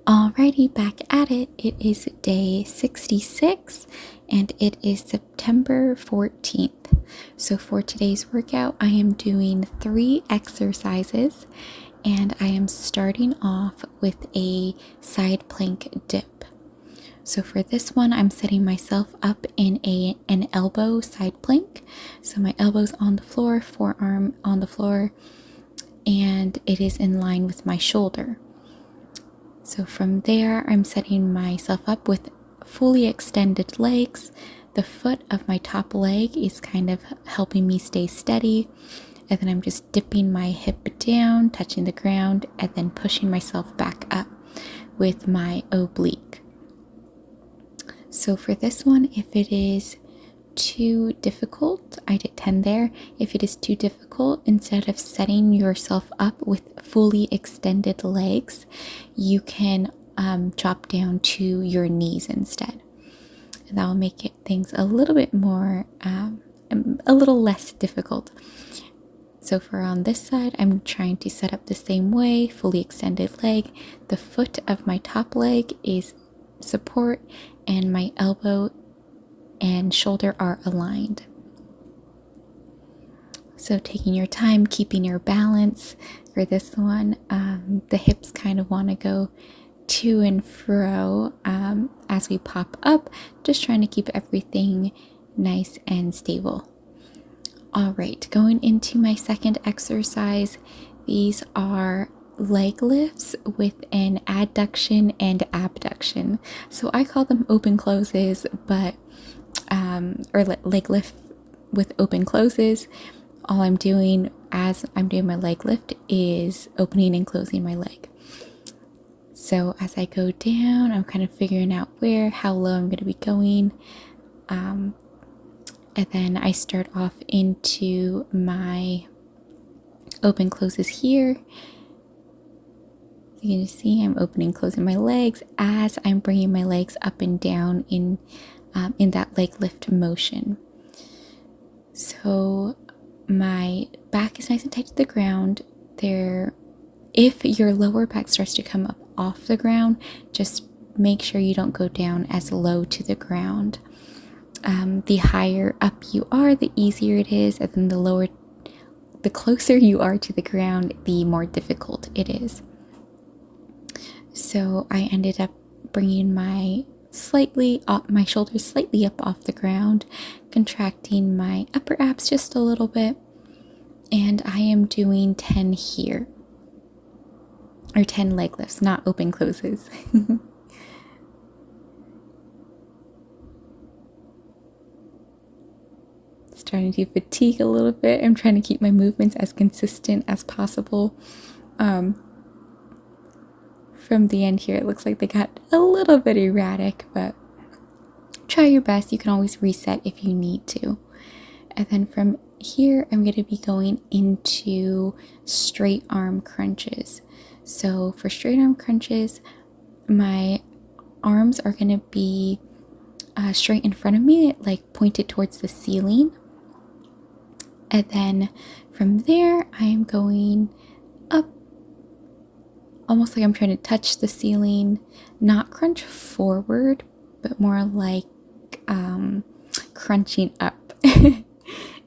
Alrighty, back at it. It is day 66 and it is September 14th. So for today's workout, I am doing 3 exercises and I am starting off with a side plank dip. So for this one, I'm setting myself up in an elbow side plank. So my elbow's on the floor, forearm on the floor, and it is in line with my shoulder. So from there, I'm setting myself up with fully extended legs. The foot of my top leg is kind of helping me stay steady. And then I'm just dipping my hip down, touching the ground, and then pushing myself back up with my oblique. So for this one, if it is too difficult, I did 10 there. If it is too difficult, instead of setting yourself up with fully extended legs, you can drop down to your knees instead. And that will make things a little bit more, a little less difficult. So for on this side, I'm trying to set up the same way, fully extended leg. The foot of my top leg is support and my elbow and shoulder are aligned. So taking your time, keeping your balance for this one. The hips kind of want to go to and fro as we pop up, just trying to keep everything nice and stable. All right, going into my second exercise. These are leg lifts with an adduction and abduction. So I call them open closes, but or leg lift with open closes. All I'm doing as I'm doing my leg lift is opening and closing my leg. So as I go down, I'm kind of figuring out how low I'm going to be going. And then I start off into my open closes here. You can see I'm opening, closing my legs as I'm bringing my legs up and down in that leg lift motion. So my back is nice and tight to the ground. If your lower back starts to come up off the ground, just make sure you don't go down as low to the ground. The higher up you are, the easier it is, and then the closer you are to the ground, the more difficult it is. So I ended up bringing my shoulders slightly up off the ground, contracting my upper abs just a little bit, and I am doing 10 here, or 10 leg lifts, not open closes. Starting to fatigue a little bit. I'm trying to keep my movements as consistent as possible. From the end here, it looks like they got a little bit erratic, but try your best. You can always reset if you need to. And then from here, I'm going to be going into straight arm crunches. So for straight arm crunches, my arms are going to be straight in front of me, like pointed towards the ceiling. And then from there, I am going up, almost like I'm trying to touch the ceiling, not crunch forward, but more like crunching up,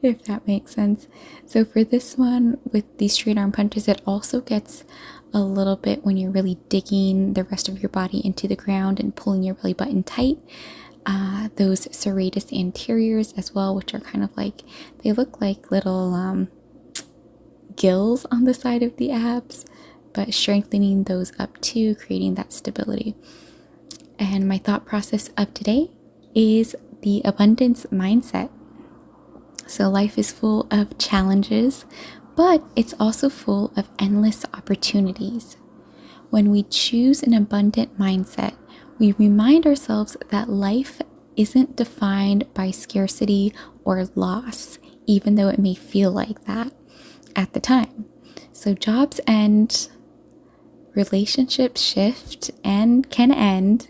if that makes sense. So for this one, with these straight arm punches, it also gets a little bit when you're really digging the rest of your body into the ground and pulling your belly button tight. Those serratus anteriors as well, which are kind of like, they look like little gills on the side of the abs, but strengthening those up too, creating that stability. And my thought process of today is the abundance mindset. So life is full of challenges, but it's also full of endless opportunities. When we choose an abundant mindset, we remind ourselves that life isn't defined by scarcity or loss, even though it may feel like that at the time. So jobs end, relationships shift and can end,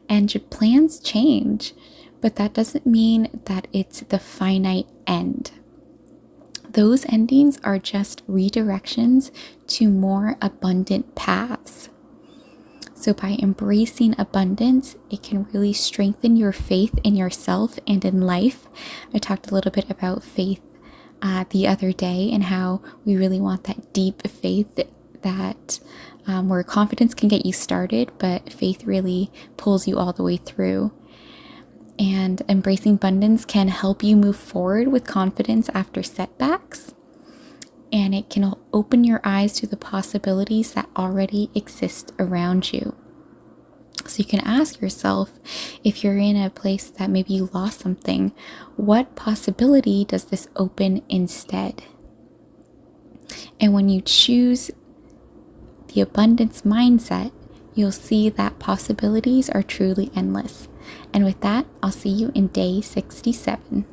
and your plans change, but that doesn't mean that it's the finite end. Those endings are just redirections to more abundant paths. So by embracing abundance, it can really strengthen your faith in yourself and in life. I talked a little bit about faith the other day and how we really want that deep faith that where confidence can get you started, but faith really pulls you all the way through. And embracing abundance can help you move forward with confidence after setbacks. And it can open your eyes to the possibilities that already exist around you. So you can ask yourself, if you're in a place that maybe you lost something, what possibility does this open instead? And when you choose the abundance mindset, you'll see that possibilities are truly endless. And with that, I'll see you in day 67.